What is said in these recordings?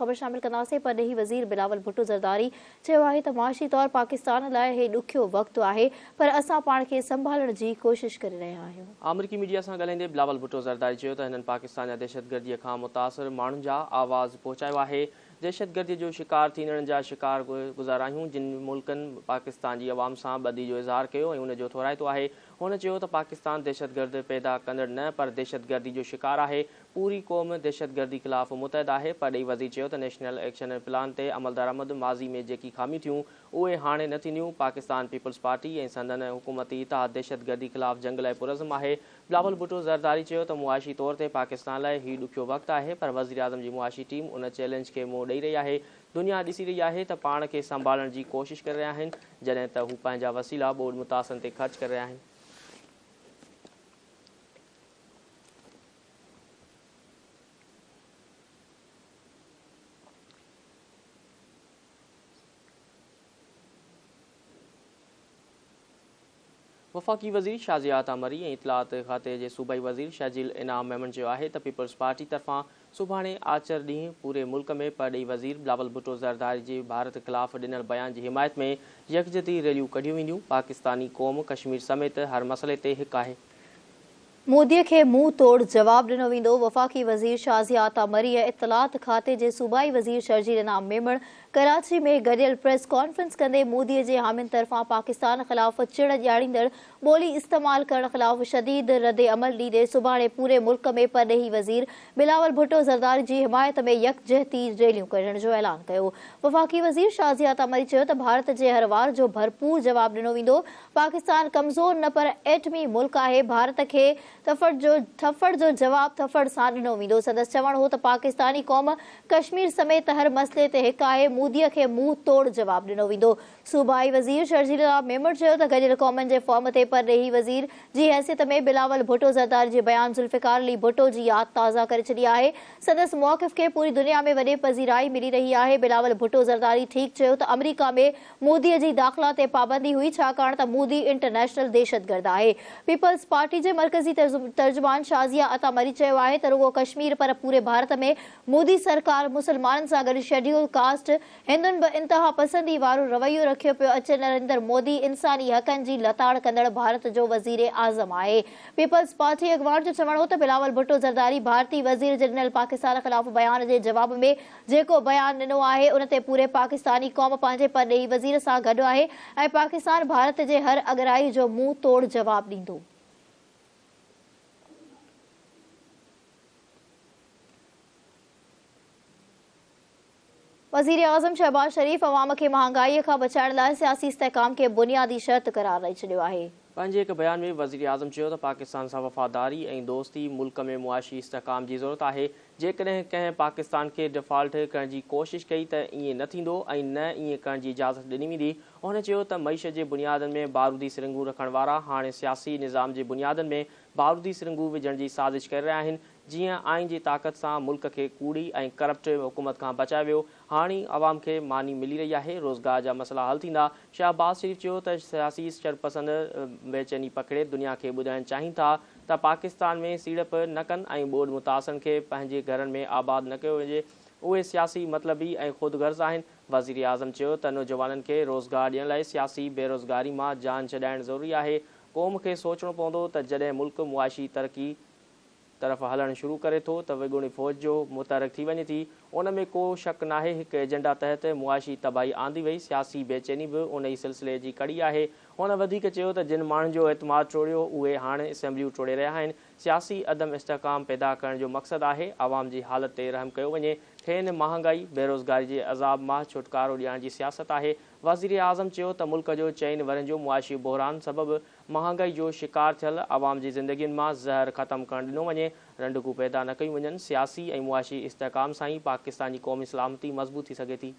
खबर शामिल कंदासीं। परॾेही वज़ीर बिलावल भुट्टो ज़रदारी चयो आहे त मुआशी तौर पाकिस्तान लाइ हे ॾुखियो वक़्तु आहे, पर असां पाण खे संभालण जी कोशिश करे रहिया आहियूं। अमरीकी मीडिया सां ॻाल्हाईंदे बिलावल भुट्टो ज़रदारी चयो त हिननि पाकिस्तान जा दहशतगर्दीअ खां मुतासिर माण्हुनि जा आवाज़ पहुचायो आहे। दहशतगर्दी जो शिकार थींदड़नि जा शिकार गुज़ार आहियूं, जिन मुल्कनि पाकिस्तान जी अवाम सां ॿधी जो इज़हार कयो ऐं उनजो थोराइतो आहे। हुन चयो त पाकिस्तान दहशतगर्द पैदा कंदड़ न पर दहशतगर्दी जो शिकार आहे। पूरी क़ौम दहशतगर्दी ख़िलाफ़ मुतहद आहे। परॾेही वज़ीर चयो त नेशनल एक्शन प्लान ते अमल दरामद माज़ी में जेकी ख़ामियूं थियूं उहे हाणे न थींदियूं। पाकिस्तान पीपल्स पार्टी ऐं संदन हुकूमती इतिहाद दहशतगर्दी ख़िलाफ़ जंग लाइ पुरज़म आहे। बिलावल भुट्टो ज़रदारी चयो त मुआशी तौर ते पाकिस्तान लाइ हीउ ॾुखियो वक़्तु आहे, पर वज़ीर आज़म जी मुआशी टीम उन चैलेंज खे मुंहुं ॾेई रही आहे। दुनिया ॾिसी रही आहे त पाण खे संभालण जी कोशिश करे रहिया आहिनि, जॾहिं त हू पंहिंजा वसीला ॿोॾि मुतासिरनि ते ख़र्च करे रहिया आहिनि। वफ़ाक़ी वज़ीर शाज़िया अता मरी ऐं इतलात खाते जे सूबाई वज़ीर शहजील इनाम मेमन चयो आहे त पीपल्स पार्टी तरफ़ां सुभाणे आचर ॾींहुं पूरे मुल्क में परॾेही वज़ीर बिलावल भुट्टो ज़रदारी जे भारत ख़िलाफ़ ॾिनल बयान जी हिमायत में यकजहती रैलियूं कढियूं वेंदियूं। पाकिस्तानी क़ौम कश्मीर समेत हर मसइले ते हिकु आहे। मोदीअ खे मुंहुं तोड़ जवाब ॾिनो वेंदो। वफ़ाक़ी वज़ीर शाज़िया अता मरी ऐं इतलात खाते जे सूबाई वज़ीर शहजील इनाम मेमन कराची में गॾियल प्रेस कॉन्फ्रेंस कंदे मोदीअ जे हामियुनि तरफ़ां पाकिस्तान ख़िलाफ़ चिड़ ॼाणींदड़ ॿोली इस्तेमाल करण ख़िलाफ़ शदीद रद्द अमल ॾींदे सुभाणे पूरे मुल्क में परॾेही वज़ीर बिलावल भुट्टो ज़रदारी जी हिमायत में यकजहती रैलियूं कढण जो ऐलान कयो। वफ़ाक़ी वज़ीर शाज़िया अता मरी चयो त भारत जे हर वार जो भरपूर जवाब ॾिनो वेंदो। पाकिस्तान कमज़ोर न पर एटमी मुल्क आहे। भारत खे थफड़ जो जवाब थफड़ सां ॾिनो वेंदो। संदसि चवणु हो त पाकिस्तानी क़ौम कश्मीर समेत हर मसइले ते हिकु आहे। मोदीअ खे मुंहुं तोड़ जवाब ॾिनो वेंदो। सूबाई वज़ीर शहजील इनाम मेमन चयो त गॾियल क़ौमनि जे फॉर्म ते परॾेही वज़ीर जी हैसियत में बिलावल भुट्टो ज़रदारी जे बयान ज़ुल्फ़िकार अली भुट्टो जी यादि ताज़ा करे छॾी आहे। संदसि मौक़िफ़ खे पूरी दुनिया में वॾे पज़ीराई मिली रही आहे। बिलावल भुट्टो ज़रदारी ठीक चयो त अमरीका में मोदीअ जी दाख़िला ते पाबंदी हुई, छाकाणि त मोदी इंटरनेशनल दहशतगर्द आहे। पीपल्स पार्टी जे मरकज़ी तर्जुमान शाज़िया अता मरी चयो आहे त रुगो कश्मीर पर पूरे भारत में मोदी सरकार मुसलमाननि सां गॾु शेड्यूल कास्ट हिंदुनि बि इंतिहा पसंदी वारो रवैयो रखियो पियो अचे। नरेंद्र मोदी इंसानी हक़नि जी लताड़ कंदड़ भारत जो वज़ीर आज़म आहे। पीपल्स पार्टी अॻवान जो चवणु हो त बिलावल भुट्टो ज़रदारी भारतीय वज़ीर जे ॾिनल पाकिस्तान ख़िलाफ़ बयान जे जवाब में जेको बयान ॾिनो आहे उन ते पूरे पाकिस्तानी क़ौम पंहिंजे परॾेही वज़ीर सां गॾु आहे ऐं पाकिस्तान भारत जे हर अगराई जो मुंहुं तोड़ जवाब ॾींदो। वज़ीर आज़म शहबाज शरीफ़ अवाम खे महांगाईअ खां बचाइण लाइ सियासी इस्तेहकाम खे बुनियादी शर्त करार ॾेई छॾियो आहे। पंहिंजे हिकु बयान में वज़ीर आज़म चयो त पाकिस्तान सां वफ़ादारी ऐं दोस्ती मुल्क में मुआशी इस्तेहकाम जी ज़रूरत आहे। जेकॾहिं कंहिं पाकिस्तान खे डिफॉल्ट करण जी कोशिश कई त ईअं न थींदो ऐं न ईअं करण जी इजाज़त ॾिनी वेंदी। हुन चयो त मईशत जे बुनियादनि में बारूदी सिरिंगूं रखण वारा हाणे सियासी निज़ाम जे बुनियादनि में बारूदी सिरिंगूं विझण जी साज़िश करे रहिया आहिनि। जीअं आइन जी ताक़त सां मुल्क खे कूड़ी ऐं करप्ट हुकूमत खां बचायो वियो, हाणे आवाम खे मानी मिली रही आहे। रोज़गार जा मसइला हल थींदा। शहबाज शरीफ़ चयो त सियासी शरपसंद बेचैनी पकड़े दुनिया खे ॿुधाइण चाहिनि था त पाकिस्तान में सीड़प न कनि ऐं ॿोॾि मुतासिरनि खे पंहिंजे घरनि में आबाद न कयो वञे। उहे सियासी मतलबी ऐं ख़ुदगर्ज़ आहिनि। वज़ीर आज़म चयो त नौजवाननि खे रोज़गार ॾियण लाइ सियासी बेरोज़गारी मां जान छॾाइणु ज़रूरी आहे। क़ौम खे सोचणो पवंदो त जॾहिं मुल्क मुआशी तरक़ी तरफ़ हलणु शुरू करे थो त विगुणी फ़ौज जो मुतहरक थी वञे थी। उन में को शक नाहे। हिकु एजेंडा तहत मुआशी तबाही आंदी वई। सियासी बेचैनी बि उन ई सिलसिले जी कड़ी आहे। हुन वधीक चयो त जिन माण्हुनि जो एतमाद टोड़ियो उहे हाणे असेंबलियूं टोड़े रहिया आहिनि। सियासी अदम इस्तेहकाम पैदा करण जो मक़सदु आहे आवाम जी हालत ते रहम कयो वञे। खेनि महांगाई बेरोज़गारी जे अज़ाब मां छुटकारो ॾियण जी सियासत आहे। वज़ीर आज़म चयो त मुल्क जो चइनि वरनि जो मुआशी बहरान सबबि महांगाई जो शिकार थियल आवाम जी ज़िंदगियुनि मां ज़हर ख़तमु करणु ॾिनो वञे, रंडकूं पैदा न कयूं वञनि। सियासी ऐं मुआशी इस्तेहकाम सां ई पाकिस्तानी क़ौमी सलामती मज़बूत थी सघे थी।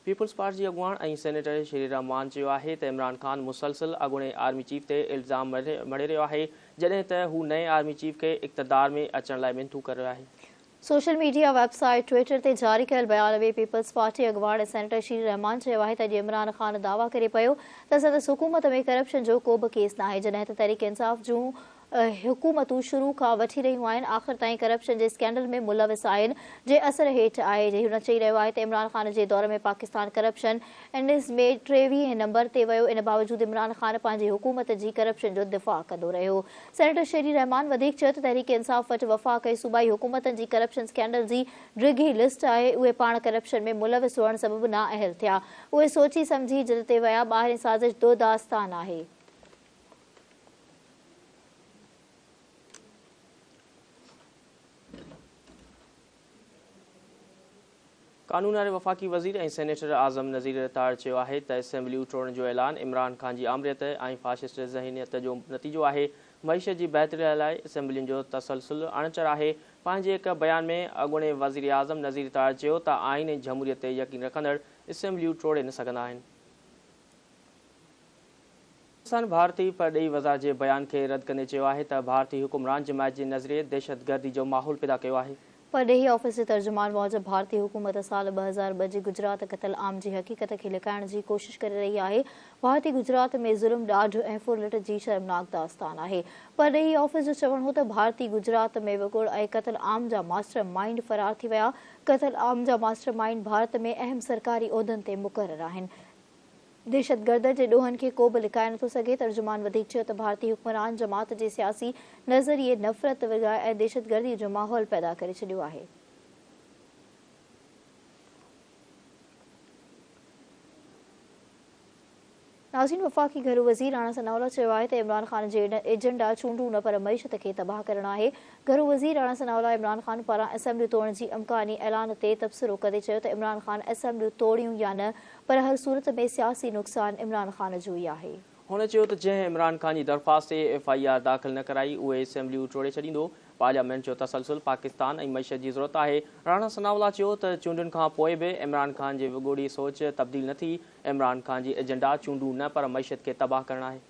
पीपल्स पार्टी जी अॻुवाण ऐं सेनेटर श्रीराम मान चयो आहे त इमरान ख़ान मुसलसिल अॻूणे आर्मी चीफ ते इल्ज़ाम मढ़े रहियो आहे, जॾहिं त हू नए आर्मी चीफ खे इक़्तिदार में अचण लाइ मिनथू करे रहियो आहे। सोशल मीडिया वेबसाइट ट्विटर ते जारी कयल बयान में पीपल्स पार्टी अॻवान सेनेटर श्री रहमान चयो आहे त इमरान ख़ान दावा करे पियो त संदसि हुकूमत में करप्शन जो को बि केस नाहे, जॾहिं त तहरीक इंसाफ़ जूं हुकूमतूं शुरू खां वठी रहियूं आहिनि आख़िर ताईं करप्शन जे स्कैंडल में मुलविस आहिनि जे असर हेठि आहे। हुन चई रहियो आहे त इमरान ख़ान जे दौर में पाकिस्तान करप्शन इंडेक्स में 23 नंबर ते वियो। इन बावजूदि इमरान ख़ान पंहिंजी हुकूमत जी करप्शन जो दिफ़ा कंदो रहियो। सेनेटर श्री रहमान वधीक चयो त तहरीक इंसाफ़ वटि वफ़ाक़ ऐं सूबाई हुकूमतनि जी करप्शन स्कैंडल जी डिघी लिस्ट आहे। उहे पाण करप्शन में मुलविस हुअण सबबि नाअहल थिया। उहे सोची सम्झी जिद ते विया। ॿाहिरीं साज़िश दो दास्तान आहे। कानून वारे वफ़ाक़ी वज़ीर ऐं सेनेटर आज़म नज़ीर तार चयो आहे त असेंबलियूं टोड़ण जो ऐलान इमरान ख़ान जी आमरियत ऐं फ़ाशिस्ट ज़हनियत जो नतीजो आहे। मईशत जी बहितरी लाइ असेंबलियुनि जो तसलसल अणचर आहे। पंहिंजे हिक बयान में अॻूणे वज़ीर आज़म नज़ीर तार चयो त आइन ऐं जमहूरियत ते यकीन रखंदड़ असेंबलियूं टोड़े न सघंदा आहिनि। पाकिस्तान भारतीय परॾेही वज़ार जे बयान खे रद्द कंदे चयो आहे त भारतीय हुकुमरान जमायत जे नज़रिए दहशतगर्दी जो माहौल पैदा कयो आहे। परॾेही ऑफिस जे तर्जुमान मूजिब भारतीय हुकूमत साल 2002 जी गुजरात क़तल आम जी हक़ीक़त खे लिकाइण जी कोशिश करे रही आहे। भारतीय गुजरात में ज़ुल्म ॾाढ ऐं फुरलट जी शर्मनाक दास्तान आहे। परॾेही ऑफिस जो चवणु हो त भारतीय गुजरात में विगुड़ ऐं क़तल आम जा मास्टर माइंड फरार थी विया। क़तल आम जा मास्टर माइंड भारत में अहम सरकारी उहिदनि ते मुक़रर आहिनि। दहशतगर्द जे ॾोहनि खे को बि लिकाए नथो सघे। तर्जुमान वधीक चयो त भारतीय हुक्मरान जमात जे सियासी नज़रिए नफ़रत विगाए ऐं दहशतगर्दी जो माहौल पैदा करे छॾियो आहे। नाज़रीन, वफ़ाक़ी घरू वज़ीर राणा सनाउल्ला चयो आहे त इमरान ख़ान जे एजेंडा चूंडूं न पर मईशत खे तबाह करणु आहे। घरू वज़ीर राणा सनाउल्ला इमरान ख़ान पारां असेंबलियूं तोड़ण जी इम्कानी ऐलान ते तबसरो कंदे चयो त इमरान ख़ान असेंबलियूं तोड़ियूं या न, पर हर सूरत में सियासी नुक़सान इमरान ख़ान जो ई आहे। हुन चयो त जंहिं इमरान ख़ान जी दरख़्वास्त ते FIR दाख़िल न कराई उहे असेंबलियूं टोड़े छॾींदो। पार्लियामेंट जो तसलसल पाकिस्तान ऐं मईशत जी ज़रूरत आहे। राणा सनाउल्ला चयो त चूंडुनि खां पोइ बि इमरान ख़ान जी विगोड़ी सोच तब्दील न थी। इमरान ख़ान जी एजेंडा चूंडूं न पर मईशत खे तबाह करणु आहे।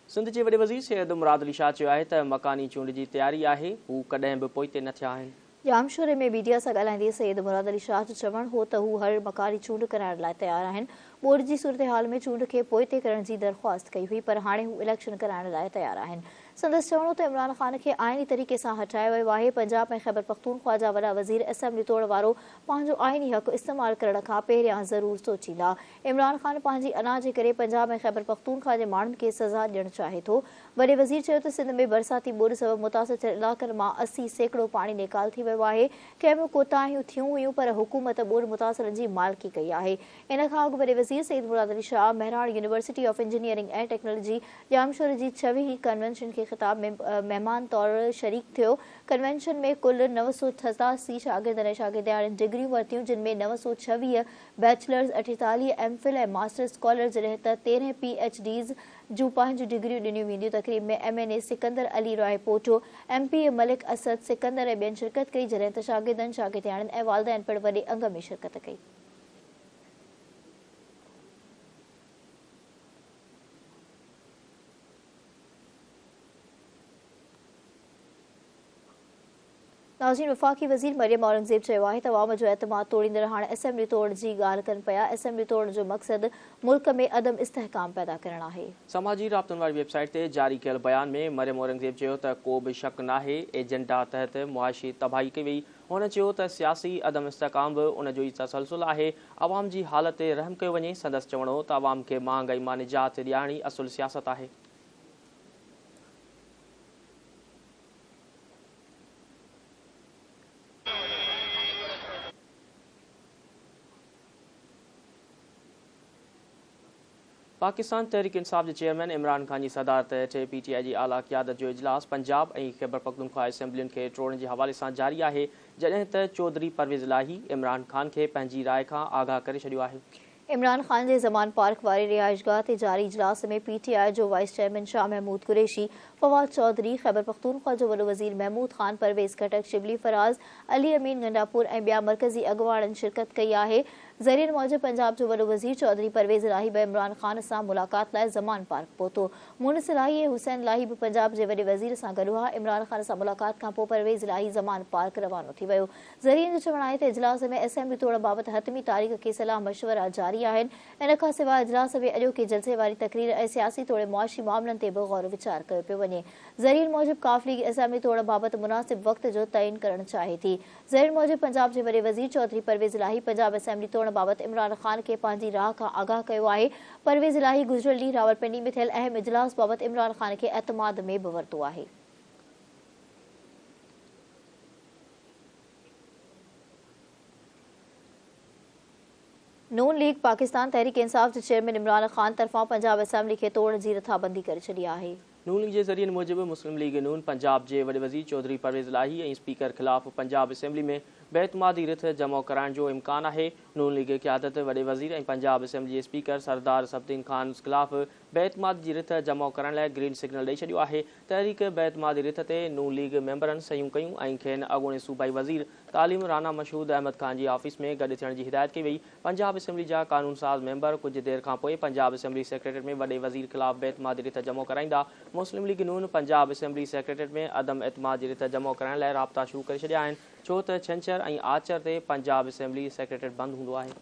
सिंध जे वॾे वज़ीर सैयद मुराद अली शाह चयो आहे त मकानी चूंड जी तयारी आहे। हू कॾहिं बि पोइते न थिया आहिनि। जामशोरे में मीडिया सां ॻाल्हाईंदे सैयद मुराद अली शाह जो चवणु हो त हू हर मकानी चूंड कराइण लाइ तयारु आहिनि। बोर्ड जी सूरत हाल में चूंड खे पोइते करण जी दरख़्वास्त कई हुई, पर हाणे हू इलेक्शन कराइण लाइ तयारु आहिनि। संदसि चवणो त इमरान ख़ान खे आइनी तरीक़े सां हटायो वियो आहे। पंजाब ऐं ख़ैबर पख्तूनख्वा जा वॾा वज़ीर असेंबली तोड़ वारो पंहिंजो आइनी हक़ इस्तेमालु करण खां पहिरियां ज़रूरु सोचींदा। इमरान ख़ान पंहिंजी अना जे करे पंजाब ऐं ख़ैबर पख्तूनख्वा जे माण्हुनि खे सज़ा ॾियणु चाहे थो। वॾे वज़ीर चयो त सिंध में बरसाती ॿोॾि सबबि मुतासिर थियल इलाइक़नि मां 80 सैकड़ो पाणी निकाल थी वियो आहे। कंहिं में कोताहियूं थियूं हुयूं, पर हुकूमत ॿोॾि मुतासिरनि जी मालिकी कई आहे। इन खां अॻु वॾे वज़ीर Syed Murad Ali Shah Mehran university of engineering ऐं टेक्नोलॉजी जामशोर जी 26वीं कन्वेंशन के ख़िताब में मेहमान तौर शरीक थियो। कन्वेंशन में कुल 987 शागिर्दनि ऐं शागिर्दियाणियुनि डिग्रियूं वरितियूं, जिन में 926 बैचलर्स, 48 MPhil ऐं मास्टर स्कॉलर, जॾहिं त 13 PhDs जूं पंहिंजूं डिग्रियूं ॾिनियूं वेंदियूं। तक़रीब में MNA सिकंदर अली राय पोटो, MPA मलिक असद सिकंदर ऐं ॿियनि शिरकत कई, जॾहिं त शागिर्दनि, शागिर्दियाणियुनि ऐं वालिदैन पिणु वॾे अंग में शिरकत कई। नाज़रीन, वफ़ाक़ी वज़ीर मरियम औरंगज़ेब चयो आहे त अवाम जो एतमाद तोड़ींदड़ हाणे असेंबली तोड़ण जी ॻाल्हि कनि पिया। असेंबली तोड़ण जो मक़सदु मुल्क में अदम इस्तेहकाम पैदा करणु आहे। समाजी राब्तनि वारी वेबसाइट ते जारी कयल बयान में मरियम औरंगज़ेब चयो त को बि शक नाहे एजेंडा तहत मुआशी तबाही कई वई। हुन चयो त सियासी अदम इस्तेहकाम बि उन जो ई तसलसल आहे। अवाम जी हालत ते रहम कयो वञे। संदसि चवणो त अवाम खे महांगाई मां निजात ॾियारणी असुल सियासत आहे। पाकिस्तान तहरीक इंसाफ़ जे चेयरमैन इमरान ख़ान जी सदारत हेठि PTI जी आला क़यादत जो इजलास पंजाब ऐं ख़ैबर पख्तूनख्वा असेंबलियुनि खे टोड़ण जे हवाले सां जारी आहे, जॾहिं त चौधरी परवेज़ इलाही इमरान ख़ान खे पंहिंजी राय खां आगाह करे छॾियो आहे। इमरान ख़ान जे ज़मान पार्क वारी रिहाइशगाह ते जारी इजलास में PTI जो वाइस चेयरमैन शाह महमूद कुरैशी, फवाद चौधरी, खैबर पख्तूनख्वा जो वॾो वज़ीर महमूद ख़ान, परवेज़ खटक, शिबली फराज़, अली अमीन गंडापुर ऐं ॿिया मरकज़ी अॻुवाणनि शिरकत कई आहे। ज़रियनि मूजिब पंजाब जो वॾो वज़ीर चौधरी परवेज़ इलाही बि इमरान ख़ान सां मुलाक़ात लाइ ज़मान पार्क पहुतो। मुनिस इलाही ऐं हुसैन इलाही बि पंजाब जे वॾे वज़ीर सां गॾु हुआ। इमरान ख़ान सां मुलाक़ात खां पोइ परवेज़ इलाही ज़मान पार्क रवानो थी वियो। ज़रियनि जो चवणु आहे त इजलास में असेंबली तोड़ बाबति हतमी तारीख़ के सलाह मशवरा जारी आहिनि। इन खां सवाइ इजलास में अॼोके जलसे वारी तकरीर ऐं सियासी तोड़े मुआशी मामलनि ते बि गौर वीचार कयो पियो वञे। ज़रियनि मूजिब काफ़ लीग असेंबली तोड़ बाबति मुनासिब वक़्त जो तइनु करणु चाहे थी। ज़रियनि मूजिब पंजाब जे वॾे वज़ीर चौधरी परवेज़ इलाही पंजाब असेंबली तोड़ बाबति इमरान ख़ान के पंहिंजी राह खां आगाह कयो आहे। परवेज़ इलाही गुज़िरियल ॾींहुं रावलपिंडी में थियल अहम इजलास बाबति इमरान ख़ान खे एतमाद में बि वरितो आहे। नून लीग पाकिस्तान तहरीक इंसाफ जे चेयरमैन इमरान ख़ान तरफ़ां पंजाब असेंबली खे तोड़ जी रथाबंदी करे छॾी आहे। नून लीग जे ज़रिए मूजिब मुस्लिम लीग नून पंजाब जे वॾे वज़ीर चौधरी परवेज़ इलाही ऐं स्पीकर ख़िलाफ़ पंजाब असेंबली में बेतमादी रिथ जमा कराइण जो इम्कान आहे। नून लीग क़यादत वॾे वज़ीर ऐं पंजाब असेंबली जे स्पीकर सरदार सब्दीन ख़ान ख़िलाफ़ बेतमाद जी रिथ जमा करण लाइ ग्रीन सिग्नल ॾेई छॾियो आहे। तहरीक बेतमादी रिथ ते नून लीग मेंबरनि सयूं कयूं ऐं खेनि अॻूणे सूबाई वज़ीर तालीम राना मशहूद अहमद ख़ान जी ऑफिस में गॾु थियण जी हिदायत कई वई। पंजाब असेंबली जा कानून साज़ मेंबर कुझु देरि खां पोइ पंजाब असेंबली सेक्रेटरीट में वॾे वज़ीर ख़िलाफ़ बेतमादी रिथ जमा कराईंदा। मुस्लिम लीग नून पंजाब असेंबली सेक्रेटरीट में अदम एतमाद जी रिथ जमा कराइण लाइ राब्ता शुरू करे छॾिया आहिनि, छो त छंछरु ऐं आचर ते पंजाब असेंबली सेक्रेटरीट बंदि हूंदो आहे।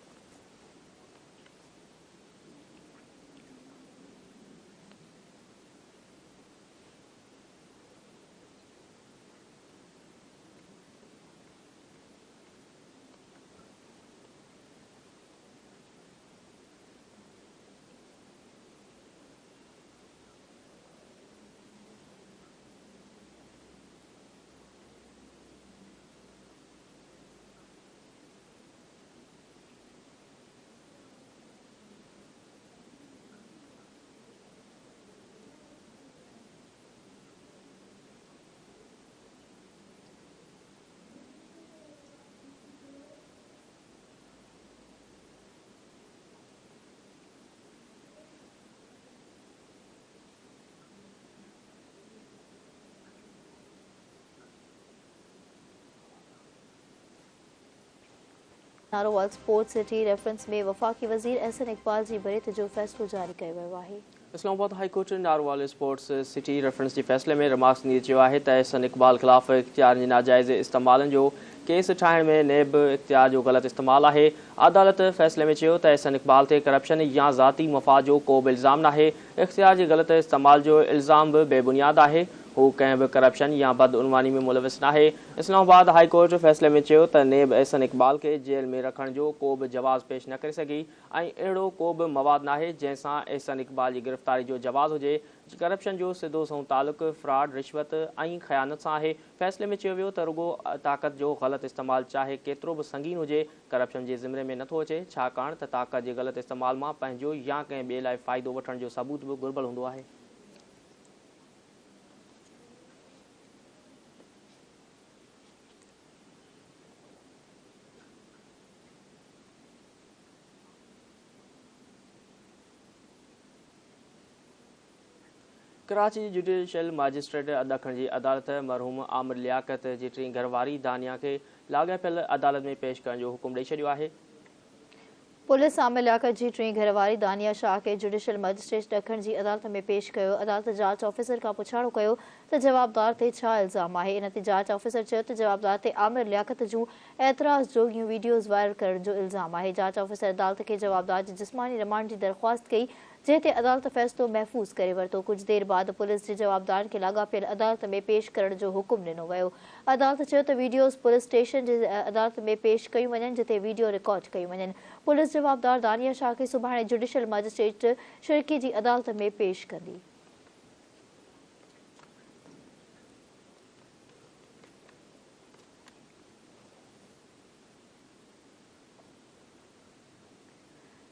नारोवाल स्पोर्ट्स सिटी रेफरेंस में वफ़ाक़ी वज़ीर एहसन इकबाल जी बरियत जो फ़ैसिलो जारी कयो वियो आहे। Islamabad high court Narowal sports city reference जे फ़ैसिले में रिमार्क्स ॾींदे चयो आहे त एहसन इकबाल ख़िलाफ़ इख़्तियारनि जे नाजाइज़ इस्तेमालनि जो केस ठाहिण में नेब इख़्तियार जो ग़लति इस्तेमालु आहे। अदालत फ़ैसिले में चयो त एहसन इकबाल ते करप्शन या ज़ाती मफ़ाद जो को बि इल्ज़ाम नाहे। इख़्तियार जे ग़लति इस्तेमाल जो इल्ज़ाम बि बेबुनियाद आहे। हू कंहिं बि करप्शन या बदउनवानी में मुलविस नाहे। इस्लामाबाद हाई कोर्ट फ़ैसिले में चयो त नेब एहसन इकबाल खे जेल में रखण जो को बि जवाज़ पेश न करे सघी ऐं अहिड़ो को बि मवाद नाहे जंहिंसां एहसन इकबाल जी गिरफ़्तारी जो जवाज़ हुजे। करप्शन जो सिधो सो तालुक़ फ्रॉड, रिश्वत ऐं ख़यानत सां आहे। फ़ैसिले में चयो वियो त रुगो ताक़त जो ग़लति इस्तेमालु चाहे केतिरो बि संगीन हुजे, करप्शन जे ज़िमरे में नथो अचे, छाकाणि त ताक़त जे ग़लति इस्तेमाल मां पंहिंजो या कंहिं ॿिए लाइ फ़ाइदो वठण जो सबूत बि घुर्बल हूंदो आहे। कराची जी जुडिशियल मजिस्ट्रेट ॾखण जी अदालत मरहूम आमिर लियाकत जी टी घरवारी दानिया खे लाॻापियल अदालत में पेश करण जो हुकुम ॾेई छॾियो आहे। पुलिस आमिर लियाकत जी टी घरवारी दानिया शाह खे जुडिशियल मजिस्ट्रेट ॾखण जी अदालत में पेश कयो। अदालत जांच ऑफिसर खां पुछाड़ो कयो त जवाबदार ते छा इल्ज़ाम आहे। इन ते जांच ऑफिसर चयो त जवाबदार ते आमिर लियाकत जूं एतिराज़ जोगियूं वीडियोज़ वायरल करण जो इल्ज़ाम आहे। जांच ऑफिसर अदालत खे जवाबदार जी जिस्मानी रिमांड जी दरख़्वास्त कई, जंहिं ते अदालत फ़ैसिलो महफ़ूज़ करे वरितो। कुझु देरि बाद पुलिस जे जवाबदारनि खे लाॻापियल अदालत में पेश करण जो हुकुम ॾिनो वियो। अदालत चयो त वीडियोज़ पुलिस स्टेशन जे अदालत में पेश कयूं वञनि, जिते वीडियो रिकॉर्ड कयूं वञनि। पुलिस जवाबदार दानिया शाह खे सुभाणे जुडिशियल मजिस्ट्रेट शिरकी जी अदालत में पेश कंदी।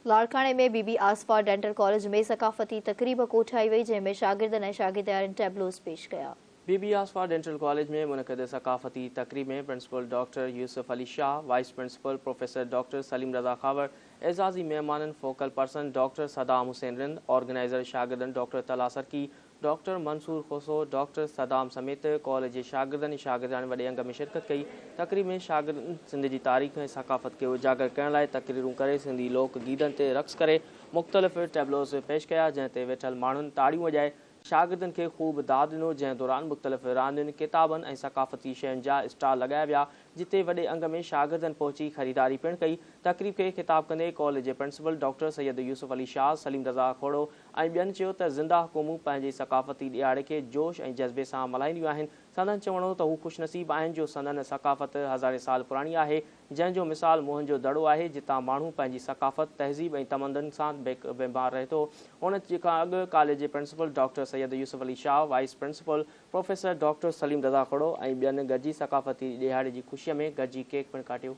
लाड़काने में बीबी आसफा डेंटल कॉलेज में सकाफ़ती तकरीब कोठाई वई, जंहिं में शागिर्दनि ऐं शागिर्दियारनि टेबलोस पेश कया। बीबी आसफा डेंटल कॉलेज में मुनक़िद सकाफ़ती तकरीब में principal doctor Yusuf Ali Shah, vice principal professor doctor Saleem Raza Khawar, एज़ाज़ी मेहमाननि focal person doctor Saddam Hussain Rind, organiser शागिर्दनि doctor Tala Sarki, doctor Mansoor Khoso, doctor Saddam समेत कॉलेज जे शागिर्दनि शागिर्दान वॾे अंग में शिरकत कई। तकरीब में शागिर्दनि सिंध जी तारीख़ ऐं सक़ाफ़त खे उजागर करण लाइ तकरीरूं करे सिंधी लोक गीतनि ते रक़्स करे मुख़्तलिफ़ टेबलोस पेश कया, जंहिं ते वेठल माण्हुनि ताड़ियूं वॼाए शागिर्दनि खे ख़ूब दाद ॾिनो, जंहिं दौरान मुख़्तलिफ़ रांदियुनि किताबनि ऐं सक़ाफ़ती शयुनि जा स्टॉल लॻाया विया, जिते वॾे अंग में शागिर्दनि पहुची ख़रीदारी पिणु कई। तक़रीब खे ख़िताब कंदे कॉलेज जे प्रिंसिपल डॉक्टर सैयद यूसुफ अली शाह, सलीम रज़ा खोड़ो ऐं ॿियनि चयो त ज़िंदा हुकूमूं पंहिंजे सक़ाफ़ती ॾियारे खे जोश ऐं जज़्बे सां मल्हाईंदियूं आहिनि। संदन चवणो त हू ख़ुशनसीब आहिनि जो संदन सक़ाफ़त हज़ारे साल पुराणी आहे, जंहिंजो मिसाल मोहन जो दड़ो आहे, जितां माण्हू पंहिंजी सक़ाफ़त तहज़ीब ऐं तमदन सां बेमार रहे थो। उन खां अॻु कॉलेज जे principal doctor Syed Yusuf Ali Shah, vice principal professor doctor Saleem Raza Khoro ऐं ॿियनि गॾिजी सक़ाफ़ती ॾियारे जी ख़ुशीअ में गॾिजी केक पिणु काटियो।